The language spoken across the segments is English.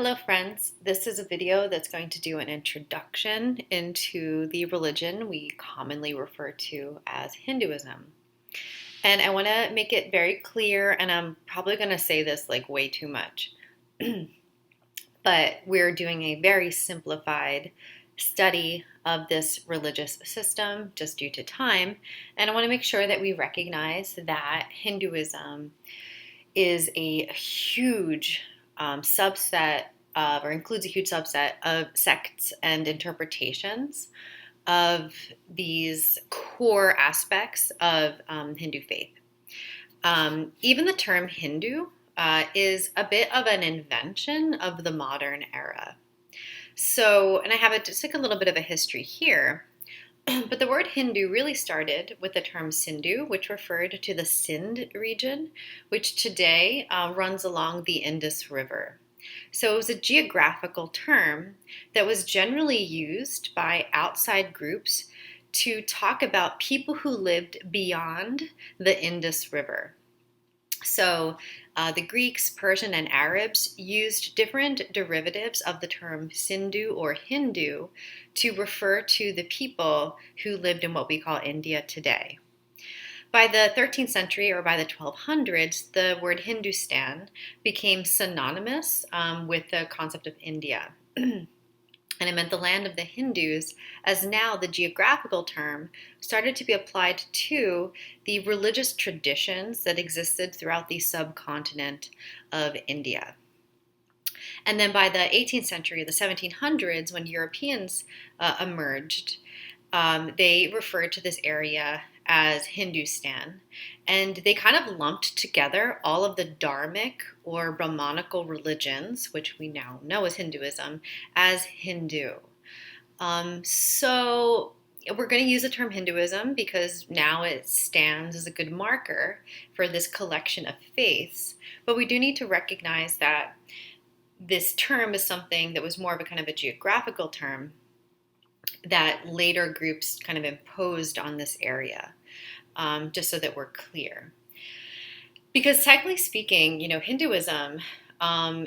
Hello friends, this is a video that's going to do an introduction into the religion we commonly refer to as Hinduism. And I want to make it very clear, and I'm probably going to say this like way too much, but we're doing a very simplified study of this religious system just due to time. And I want to make sure that we recognize that Hinduism is a huge subset of, or includes a huge subset of sects and interpretations of these core aspects of Hindu faith. Even the term Hindu is a bit of an invention of the modern era. So, and I have just like a little bit of a history here. But the word Hindu really started with the term Sindhu, which referred to the Sind region, which today runs along the Indus River. So it was a geographical term that was generally used by outside groups to talk about people who lived beyond the Indus River. So the Greeks, Persian, and Arabs used different derivatives of the term Sindhu or Hindu to refer to the people who lived in what we call India today. By the 13th century or by the 1200s, the word Hindustan became synonymous with the concept of India. And it meant the land of the Hindus, as now the geographical term started to be applied to the religious traditions that existed throughout the subcontinent of India. And then by the 18th century, the 1700s, when Europeans emerged, they referred to this area as Hindustan, and they kind of lumped together all of the dharmic or Brahmanical religions, which we now know as Hinduism, as Hindu. So we're going to use the term Hinduism because now it stands as a good marker for this collection of faiths, but we do need to recognize that this term is something that was more of a kind of a geographical term that later groups kind of imposed on this area, just so that we're clear. Because technically speaking, Hinduism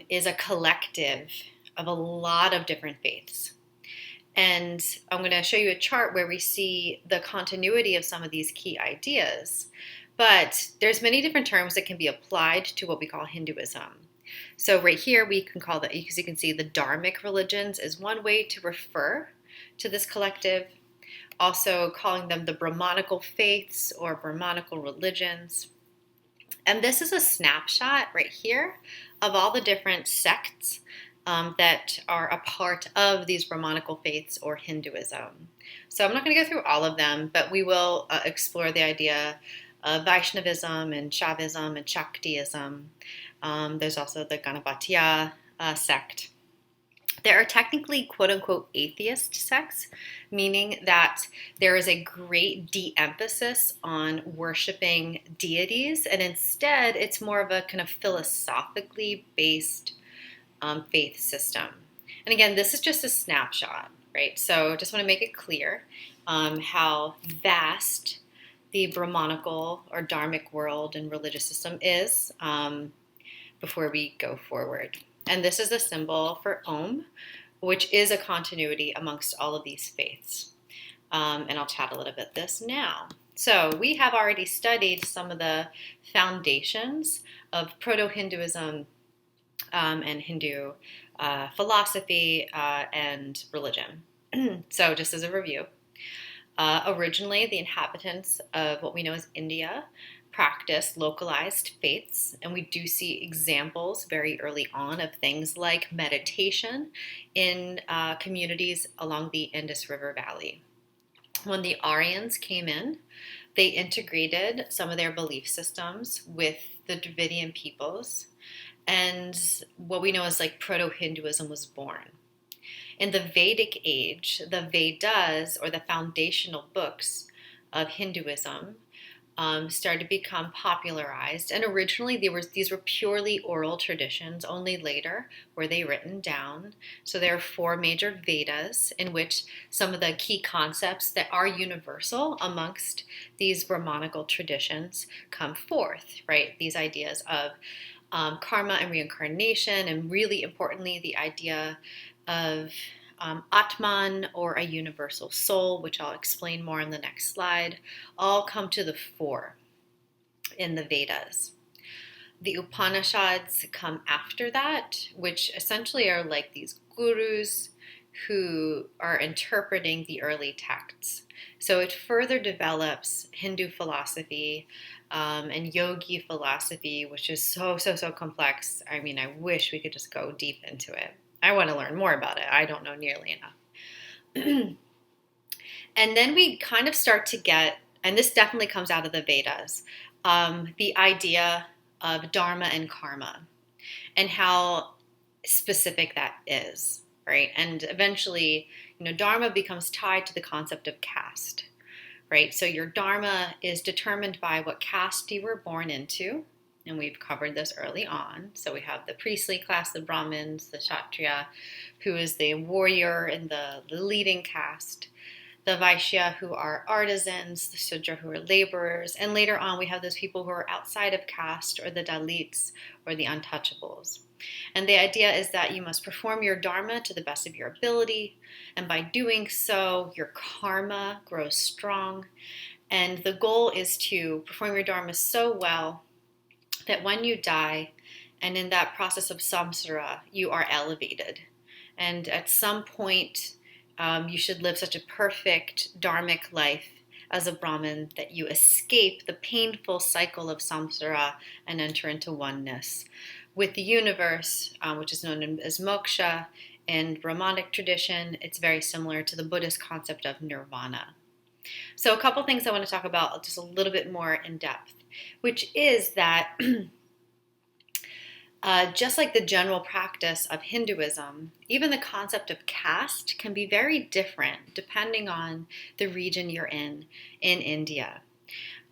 is a collective of a lot of different faiths. And I'm going to show you a chart where we see the continuity of some of these key ideas. But there's many different terms that can be applied to what we call Hinduism. So right here, we can call that, because you can see the dharmic religions is one way to refer to this collective, also calling them the Brahmanical faiths or Brahmanical religions. And this is a snapshot right here of all the different sects that are a part of these Brahmanical faiths or Hinduism. So I'm not going to go through all of them, but we will explore the idea of Vaishnavism and Shaivism and Shaktiism. There's also the Ganapatiya sect. There are technically quote-unquote atheist sects, meaning that there is a great de-emphasis on worshiping deities, and instead it's more of a kind of philosophically based faith system. And again, this is just a snapshot, right? So just want to make it clear how vast the Brahmanical or dharmic world and religious system is before we go forward. And this is the symbol for Om, which is a continuity amongst all of these faiths. And I'll chat a little bit this now. So we have already studied some of the foundations of Proto-Hinduism and Hindu philosophy and religion. So just as a review, originally the inhabitants of what we know as India practice localized faiths, and we do see examples very early on of things like meditation in communities along the Indus River Valley. When the Aryans came in, they integrated some of their belief systems with the Dravidian peoples, and what we know as like Proto-Hinduism was born. In the Vedic age, the Vedas, or the foundational books of Hinduism, started to become popularized. And originally these were purely oral traditions. Only later were they written down. So there are 4 major Vedas in which some of the key concepts that are universal amongst these Brahmanical traditions come forth, right? These ideas of karma and reincarnation, and really importantly, the idea of Atman, or a universal soul, which I'll explain more in the next slide, all come to the fore in the Vedas. The Upanishads come after that, which essentially are like these gurus who are interpreting the early texts. So it further develops Hindu philosophy and yogi philosophy, which is so complex. I mean, I wish we could just go deep into it. I want to learn more about it. I don't know nearly enough. And then we kind of start to get, and this definitely comes out of the Vedas, the idea of dharma and karma and how specific that is, right? And eventually, dharma becomes tied to the concept of caste, right? So your dharma is determined by what caste you were born into. And we've covered this early on. So we have the priestly class, the Brahmins, the Kshatriya, who is the warrior in the leading caste, the Vaishya, who are artisans, the Sudra, who are laborers, and later on we have those people who are outside of caste, or the Dalits, or the untouchables. And the idea is that you must perform your dharma to the best of your ability, and by doing so, your karma grows strong. And the goal is to perform your dharma so well that when you die, and in that process of samsara, you are elevated. And at some point, you should live such a perfect dharmic life as a Brahmin that you escape the painful cycle of samsara and enter into oneness with the universe, which is known as moksha. In Brahmanic tradition, it's very similar to the Buddhist concept of nirvana. So a couple things I want to talk about just a little bit more in depth, which is that just like the general practice of Hinduism, even the concept of caste can be very different depending on the region you're in India.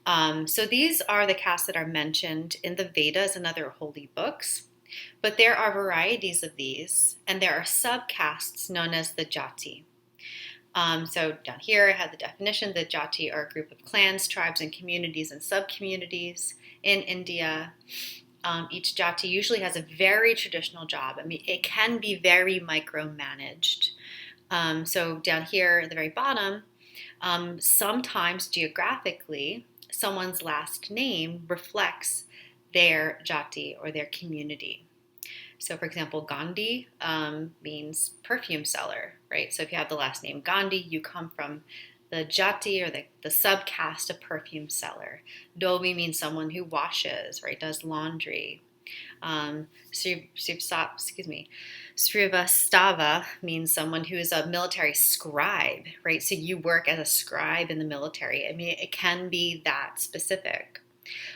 So these are the castes that are mentioned in the Vedas and other holy books, but there are varieties of these, and there are subcastes known as the jati. So down here I had the definition. The jati are a group of clans, tribes, and communities and sub-communities in India. Each jati usually has a very traditional job. I mean, it can be very micromanaged. So down here at the very bottom, sometimes geographically, someone's last name reflects their jati or their community. So for example, Gandhi means perfume seller, right? So if you have the last name Gandhi, you come from the jati or the subcaste of perfume seller. Dhobi means someone who washes, right, does laundry. Srivastava means someone who is a military scribe, right? So you work as a scribe in the military. I mean, it can be that specific.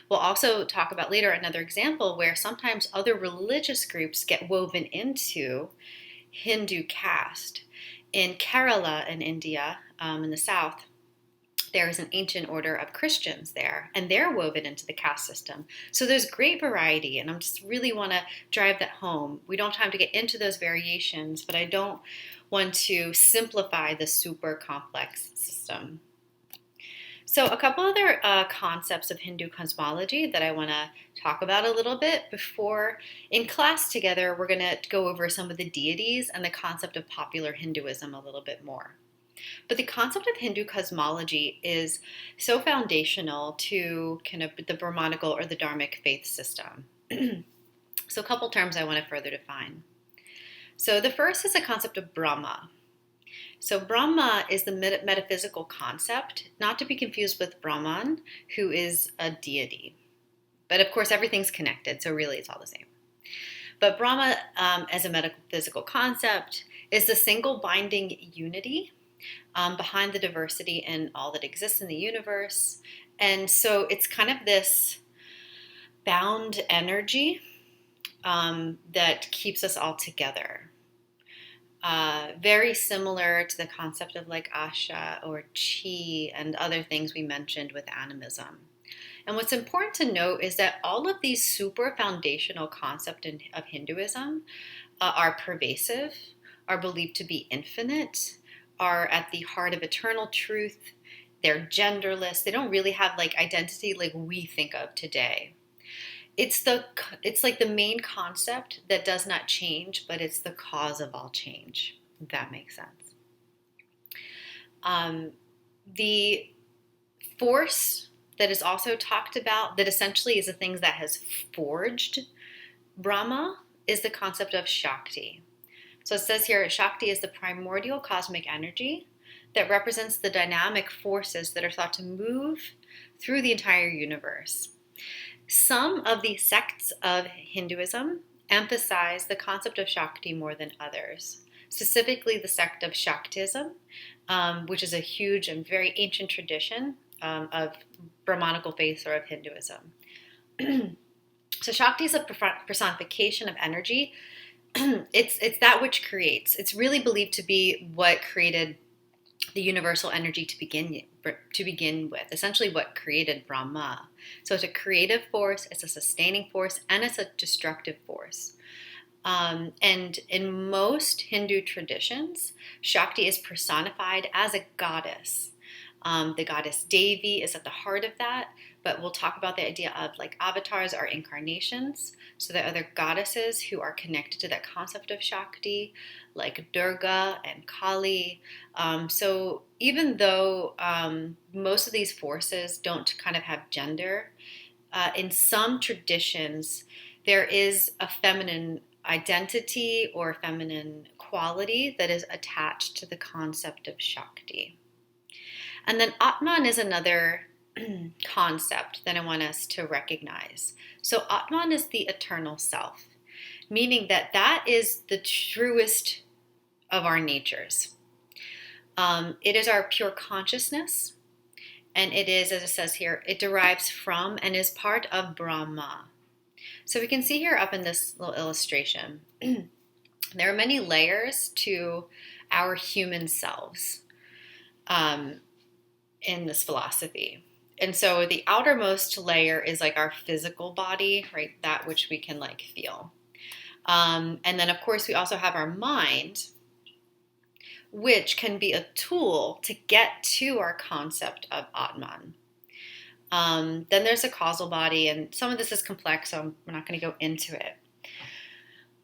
We'll also talk about later another example where sometimes other religious groups get woven into Hindu caste. In Kerala in India, in the south, there is an ancient order of Christians there, and they're woven into the caste system. So there's great variety, and I just really want to drive that home. We don't have time to get into those variations, but I don't want to simplify the super complex system. So a couple other concepts of Hindu cosmology that I want to talk about a little bit before. In class together, we're going to go over some of the deities and the concept of popular Hinduism a little bit more. But the concept of Hindu cosmology is so foundational to kind of the Brahmanical or the Dharmic faith system. So a couple terms I want to further define. So the first is the concept of Brahma. So Brahma is the metaphysical concept, not to be confused with Brahman, who is a deity. But of course, everything's connected, so really it's all the same. But Brahma, as a metaphysical concept, is the single binding unity behind the diversity in all that exists in the universe. And so it's kind of this bound energy that keeps us all together. Very similar to the concept of like Asha or Chi and other things we mentioned with animism. And what's important to note is that all of these super foundational concepts of Hinduism are pervasive, are believed to be infinite, are at the heart of eternal truth. They're genderless. They don't really have like identity like we think of today. it's like the main concept that does not change, but it's the cause of all change, if that makes sense. The force that is also talked about, that essentially is the things that has forged Brahma, is the concept of Shakti. So it says here, Shakti is the primordial cosmic energy that represents the dynamic forces that are thought to move through the entire universe. Some of the sects of Hinduism emphasize the concept of Shakti more than others, specifically the sect of Shaktism, which is a huge and very ancient tradition of Brahmanical faith or of Hinduism. So Shakti is a personification of energy. It's that which creates. It's really believed to be what created the universal energy to begin with, essentially what created Brahma. So it's a creative force, it's a sustaining force, and it's a destructive force. And in most Hindu traditions, Shakti is personified as a goddess. The goddess Devi is at the heart of that, but we'll talk about the idea of like avatars are incarnations. So there are other goddesses who are connected to that concept of Shakti, like Durga and Kali. So even though most of these forces don't kind of have gender, in some traditions, there is a feminine identity or feminine quality that is attached to the concept of Shakti. And then Atman is another concept that I want us to recognize. So Atman is the eternal self, meaning that that is the truest of our natures. It is our pure consciousness, and it is, as it says here, it derives from and is part of Brahma. So we can see here up in this little illustration, there are many layers to our human selves in this philosophy. And so the outermost layer is like our physical body, right? That which we can like feel. And then of course we also have our mind, which can be a tool to get to our concept of Atman. Then there's a causal body, and some of this is complex, so we're not going to go into it.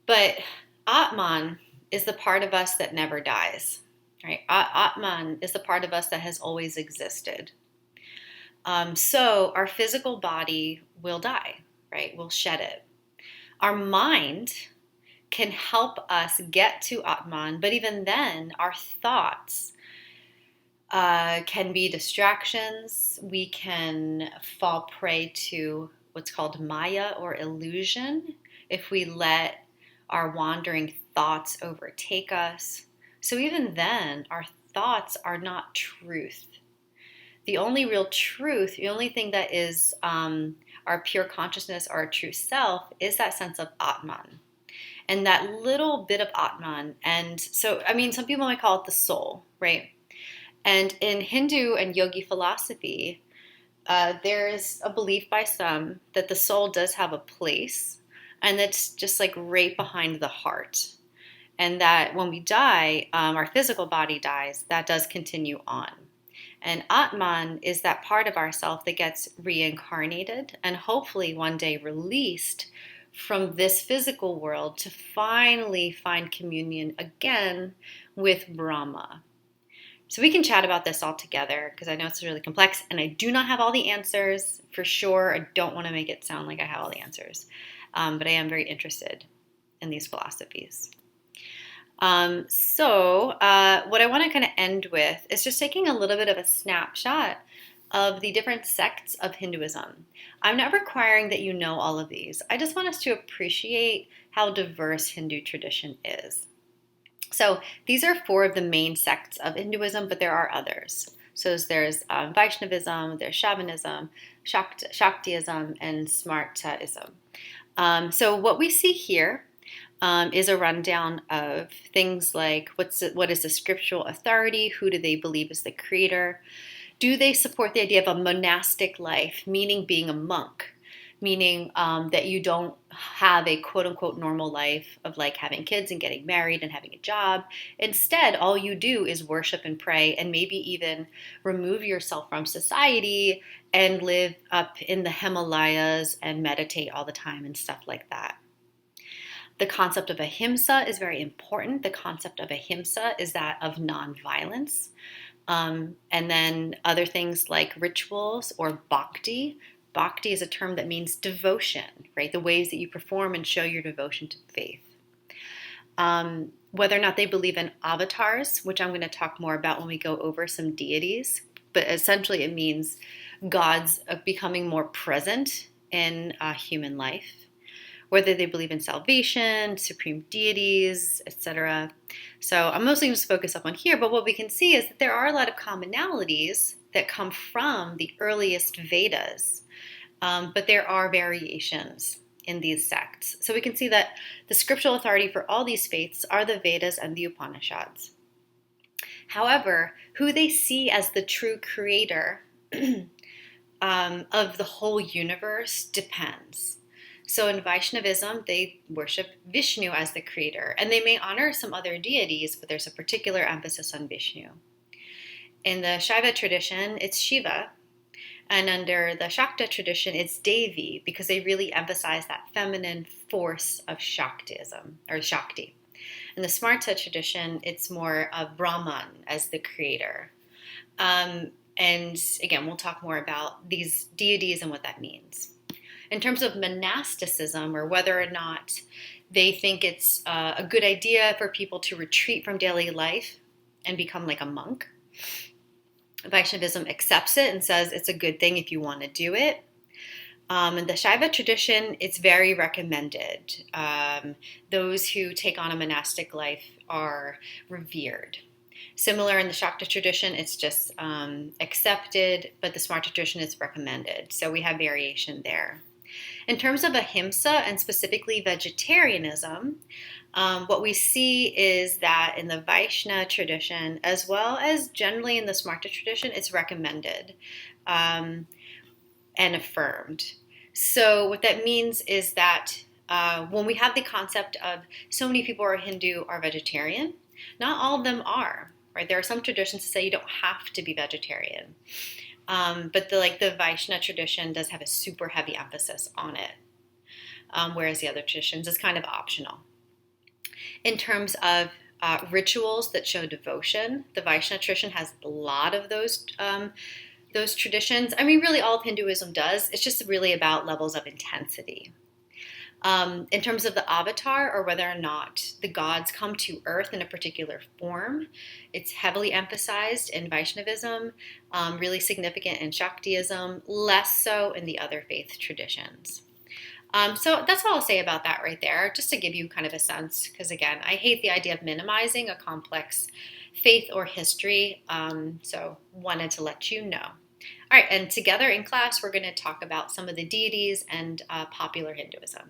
But Atman is the part of us that never dies, right? Atman is the part of us that has always existed. So our physical body will die, right? We'll shed it. Our mind can help us get to Atman, but even then, our thoughts can be distractions. We can fall prey to what's called Maya or illusion if we let our wandering thoughts overtake us. So even then, our thoughts are not truth. The only real truth, the only thing that is our pure consciousness, our true self, is that sense of Atman. And that little bit of Atman. And so, I mean, some people might call it the soul, right? And in Hindu and yogi philosophy, there's a belief by some that the soul does have a place, and that's just like right behind the heart. And that when we die, our physical body dies, that does continue on. And Atman is that part of ourself that gets reincarnated and hopefully one day released from this physical world to finally find communion again with Brahma. So we can chat about this all together because I know it's really complex and I do not have all the answers for sure. I don't want to make it sound like I have all the answers, but I am very interested in these philosophies. So what I want to kind of end with is just taking a little bit of a snapshot of the different sects of Hinduism. I'm not requiring that you know all of these. I just want us to appreciate how diverse Hindu tradition is. So these are 4 of the main sects of Hinduism, but there are others. So there's Vaishnavism, there's Shaivism, Shaktism, and Smartaism. So what we see here is a rundown of things like what is the scriptural authority, who do they believe is the creator, do they support the idea of a monastic life, meaning being a monk? meaning that you don't have a quote unquote normal life of like having kids and getting married and having a job. Instead, all you do is worship and pray and maybe even remove yourself from society and live up in the Himalayas and meditate all the time and stuff like that. The concept of ahimsa is very important. The concept of ahimsa is that of nonviolence. And then other things like rituals or bhakti. Bhakti is a term that means devotion, right? The ways that you perform and show your devotion to faith. Whether or not they believe in avatars, which I'm going to talk more about when we go over some deities, but essentially it means gods becoming more present in human life. Whether they believe in salvation, supreme deities, etc. So I'm mostly going to focus up on here, but what we can see is that there are a lot of commonalities that come from the earliest Vedas, but there are variations in these sects. So we can see that the scriptural authority for all these faiths are the Vedas and the Upanishads. However, who they see as the true creator of the whole universe depends. So in Vaishnavism, they worship Vishnu as the creator, and they may honor some other deities, but there's a particular emphasis on Vishnu. In the Shaiva tradition, it's Shiva, and under the Shakta tradition, it's Devi, because they really emphasize that feminine force of Shaktism, or Shakti. In the Smarta tradition, it's more of Brahman as the creator. And again, we'll talk more about these deities and what that means. In terms of monasticism, or whether or not they think it's a good idea for people to retreat from daily life and become like a monk, Vaishnavism accepts it and says it's a good thing if you want to do it. In the Shaiva tradition, it's very recommended. Those who take on a monastic life are revered. Similar in the Shakta tradition, it's just accepted, but the Smarta tradition is recommended. So we have variation there. In terms of ahimsa and specifically vegetarianism, what we see is that in the Vaishnava tradition, as well as generally in the Smarta tradition, it's recommended and affirmed. So what that means is that when we have the concept of so many people are Hindu are vegetarian, not all of them are, right? There are some traditions that say you don't have to be vegetarian. But the Vaishnava tradition does have a super heavy emphasis on it, whereas the other traditions is kind of optional. In terms of rituals that show devotion, the Vaishnava tradition has a lot of those traditions. I mean, really all of Hinduism does. It's just really about levels of intensity. In terms of the avatar, or whether or not the gods come to earth in a particular form, it's heavily emphasized in Vaishnavism, really significant in Shaktism, less so in the other faith traditions. So that's all I'll say about that right there, just to give you kind of a sense, because again, I hate the idea of minimizing a complex faith or history, so wanted to let you know. All right, and together in class, we're going to talk about some of the deities and popular Hinduism.